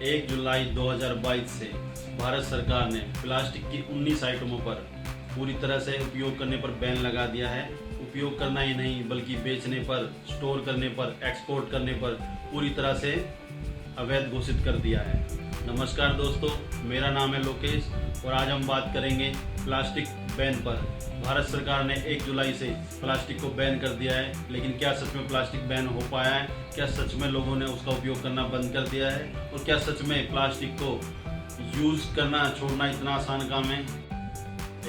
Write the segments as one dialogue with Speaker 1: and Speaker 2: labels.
Speaker 1: 1 जुलाई 2022 से भारत सरकार ने प्लास्टिक की 19 आइटमों पर पूरी तरह से उपयोग करने पर बैन लगा दिया है। उपयोग करना ही नहीं बल्कि बेचने पर, स्टोर करने पर, एक्सपोर्ट करने पर पूरी तरह से अवैध घोषित कर दिया है। नमस्कार दोस्तों, मेरा नाम है लोकेश और आज हम बात करेंगे प्लास्टिक बैन पर। भारत सरकार ने 1 जुलाई से प्लास्टिक को बैन कर दिया है, लेकिन क्या सच में प्लास्टिक बैन हो पाया है? क्या सच में लोगों ने उसका उपयोग करना बंद कर दिया है? और क्या सच में प्लास्टिक को यूज़ करना छोड़ना इतना आसान काम है?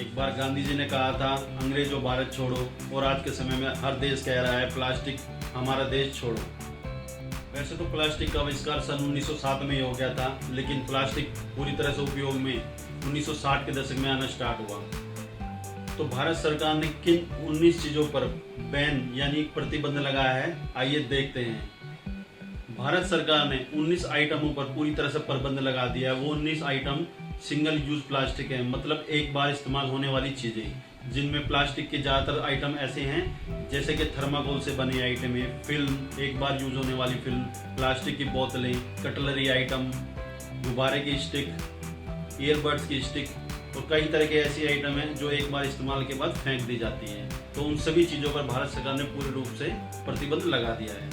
Speaker 1: एक बार गांधी जी ने कहा था, अंग्रेजों भारत छोड़ो, और आज के समय में हर देश कह रहा है प्लास्टिक हमारा देश छोड़ो। वैसे तो प्लास्टिक का आविष्कार सन 1907 में ही हो गया था, लेकिन प्लास्टिक पूरी तरह से उपयोग में 1960 के दशक में आना स्टार्ट हुआ। तो भारत सरकार ने किन 19 चीज़ों पर बैन यानी प्रतिबंध लगाया है, आइए देखते हैं। भारत सरकार ने 19 आइटमों पर पूरी तरह से प्रतिबंध लगा दिया है। वो 19 आइटम सिंगल यूज प्लास्टिक है, मतलब एक बार इस्तेमाल होने वाली चीज़ें, जिनमें प्लास्टिक के ज़्यादातर आइटम ऐसे हैं जैसे कि थर्माकोल से बने आइटम है, फिल्म, एक बार यूज होने वाली फिल्म, प्लास्टिक की बोतलें, कटलरी आइटम, गुब्बारे की स्टिक, ईयरबड्स की स्टिक और कई तरह के ऐसी आइटम हैं जो एक बार इस्तेमाल के बाद फेंक दी जाती हैं। तो उन सभी चीज़ों पर भारत सरकार ने पूर्ण रूप से प्रतिबंध लगा दिया है।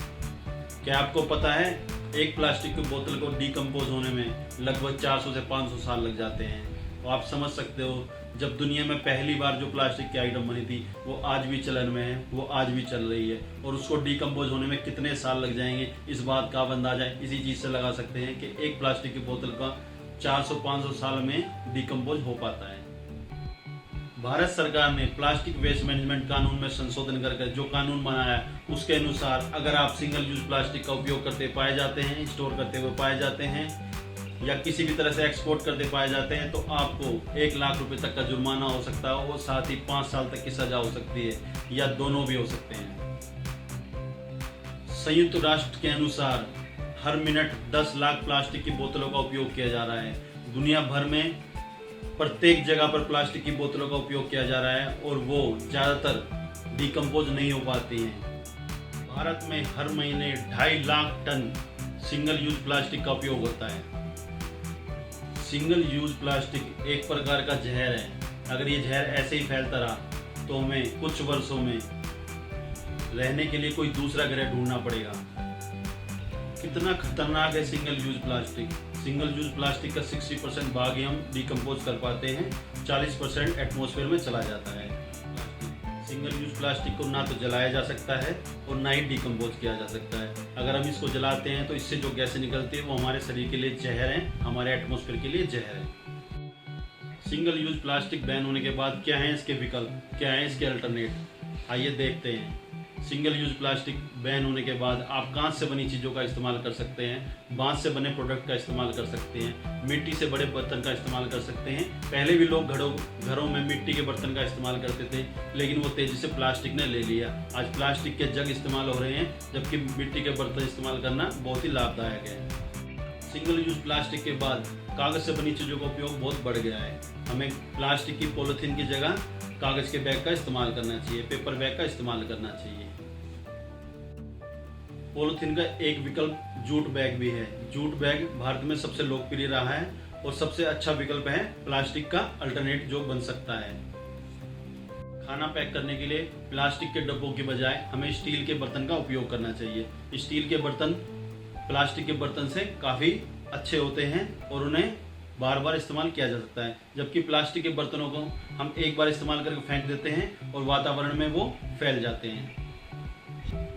Speaker 1: क्या आपको पता है, एक प्लास्टिक की बोतल को डिकम्पोज होने में लगभग 400 से 500 साल लग जाते हैं। तो आप समझ सकते हो, जब दुनिया में पहली बार जो प्लास्टिक की आइटम बनी थी वो आज भी चलन में है, वो आज भी चल रही है, और उसको डिकम्पोज होने में कितने साल लग जाएंगे, इस बात का आप अंदाजा इसी चीज़ से लगा सकते हैं कि एक प्लास्टिक की बोतल का 400-500 साल में डिकम्पोज हो पाता है। भारत सरकार ने प्लास्टिक वेस्ट मैनेजमेंट कानून में संशोधन करके जो कानून बनाया उसके अनुसार अगर आप सिंगल यूज प्लास्टिक का उपयोग करते पाए जाते हैं, स्टोर करते हुए पाए जाते हैं या किसी भी तरह से एक्सपोर्ट करते पाए जाते हैं, तो आपको 1 लाख रुपए तक का जुर्माना हो सकता है और साथ ही 5 साल तक की सजा हो सकती है, या दोनों भी हो सकते हैं। संयुक्त राष्ट्र के अनुसार हर मिनट 10 लाख प्लास्टिक की बोतलों का उपयोग किया जा रहा है। दुनिया भर में प्रत्येक जगह पर प्लास्टिक की बोतलों का उपयोग किया जा रहा है और वो ज़्यादातर डिकम्पोज नहीं हो पाती हैं। भारत में हर महीने 2.5 lakh ton single use plastic का उपयोग होता है। सिंगल यूज प्लास्टिक एक प्रकार का जहर है। अगर ये जहर ऐसे ही फैलता रहा तो हमें कुछ वर्षों में रहने के लिए कोई दूसरा ग्रह ढूंढना पड़ेगा। कितना खतरनाक है single use plastic. Single use plastic का 60% भाग ही हम डिकम्पोज कर पाते हैं, 40% एटमॉस्फेयर में चला जाता है। सिंगल यूज प्लास्टिक को ना तो जलाया जा सकता है और ना ही डिकम्पोज किया जा सकता है। अगर हम इसको जलाते हैं तो इससे जो गैसें निकलती है वो हमारे शरीर के लिए जहर है, हमारे एटमॉस्फेयर के लिए जहर है। सिंगल यूज प्लास्टिक बैन होने के बाद क्या है इसके विकल्प, क्या है इसके अल्टरनेट, आइए देखते हैं। सिंगल यूज प्लास्टिक बैन होने के बाद आप कांच से बनी चीज़ों का इस्तेमाल कर सकते हैं, बांस से बने प्रोडक्ट का इस्तेमाल कर सकते हैं, मिट्टी से बड़े बर्तन का इस्तेमाल कर सकते हैं। पहले भी लोग घरों में मिट्टी के बर्तन का इस्तेमाल करते थे, लेकिन वो तेज़ी से प्लास्टिक ने ले लिया। आज प्लास्टिक के जग इस्तेमाल हो रहे हैं, जबकि मिट्टी के बर्तन इस्तेमाल करना बहुत ही लाभदायक है। सिंगल यूज प्लास्टिक के बाद कागज़ से बनी चीज़ों का उपयोग बहुत बढ़ गया है। हमें प्लास्टिक की पॉलीथीन की जगह कागज़ के बैग का इस्तेमाल करना चाहिए, पेपर बैग का इस्तेमाल करना चाहिए। पॉलीथीन का एक विकल्प जूट बैग भी है। जूट बैग भारत में सबसे लोकप्रिय रहा है और सबसे अच्छा विकल्प है प्लास्टिक का अल्टरनेट जो बन सकता है। खाना पैक करने के लिए प्लास्टिक के डब्बों के बजाय हमें स्टील के बर्तन का उपयोग करना चाहिए। स्टील के बर्तन प्लास्टिक के बर्तन से काफ़ी अच्छे होते हैं और उन्हें बार बार इस्तेमाल किया जा सकता है, जबकि प्लास्टिक के बर्तनों को हम एक बार इस्तेमाल करके फेंक देते हैं और वातावरण में वो फैल जाते हैं।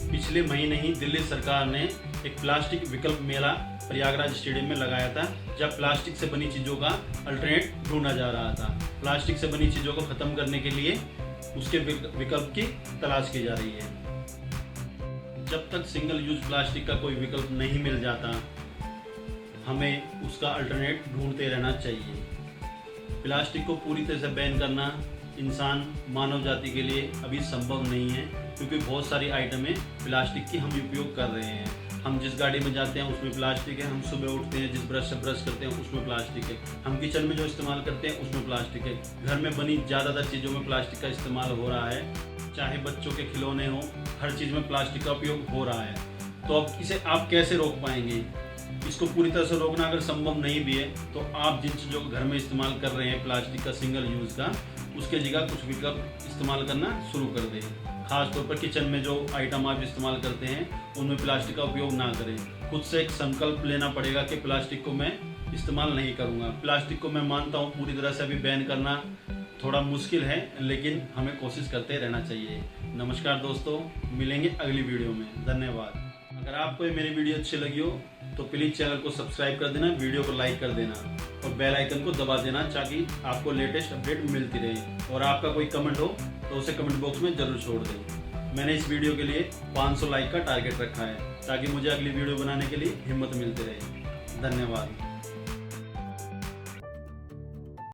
Speaker 1: पिछले महीने ही दिल्ली सरकार ने एक प्लास्टिक विकल्प मेला प्रयागराज स्टेडियम में लगाया था, जब प्लास्टिक से बनी चीज़ों का अल्टरनेट ढूंढा जा रहा था। प्लास्टिक से बनी चीज़ों को ख़त्म करने के लिए उसके विकल्प की तलाश की जा रही है। जब तक सिंगल यूज प्लास्टिक का कोई विकल्प नहीं मिल जाता, हमें उसका अल्टरनेट ढूंढते रहना चाहिए। प्लास्टिक को पूरी तरह से बैन करना मानव जाति के लिए अभी संभव नहीं है, क्योंकि बहुत सारी आइटमें प्लास्टिक की हम उपयोग कर रहे हैं। हम जिस गाड़ी में जाते हैं उसमें प्लास्टिक है, हम सुबह उठते हैं जिस ब्रश से ब्रश करते हैं उसमें प्लास्टिक है, हम किचन में जो इस्तेमाल करते हैं उसमें प्लास्टिक है, घर में बनी ज़्यादातर चीज़ों में प्लास्टिक का इस्तेमाल हो रहा है, चाहे बच्चों के खिलौने हों, हर चीज़ में प्लास्टिक का उपयोग हो रहा है। तो अब इसे आप कैसे रोक पाएंगे? इसको पूरी तरह से रोकना अगर संभव नहीं भी है तो आप जिन चीज़ों को घर में इस्तेमाल कर रहे हैं प्लास्टिक का सिंगल यूज़ का, उसके जगह कुछ विकल्प इस्तेमाल करना शुरू कर दें। खास तौर पर किचन में जो आइटम आप इस्तेमाल करते हैं उनमें प्लास्टिक का उपयोग ना करें। खुद से एक संकल्प लेना पड़ेगा कि प्लास्टिक को मैं इस्तेमाल नहीं करूँगा। प्लास्टिक को मैं मानता हूँ पूरी तरह से अभी बैन करना थोड़ा मुश्किल है, लेकिन हमें कोशिश करते रहना चाहिए। नमस्कार दोस्तों, मिलेंगे अगली वीडियो में। धन्यवाद। अगर आपको ये मेरी वीडियो अच्छी लगी हो तो प्लीज़ चैनल को सब्सक्राइब कर देना, वीडियो को लाइक कर देना और बेल आइकन को दबा देना ताकि आपको लेटेस्ट अपडेट मिलती रहे। और आपका कोई कमेंट हो तो उसे कमेंट बॉक्स में ज़रूर छोड़ दें। मैंने इस वीडियो के लिए 500 लाइक का टारगेट रखा है ताकि मुझे अगली वीडियो बनाने के लिए हिम्मत मिलती रहे। धन्यवाद।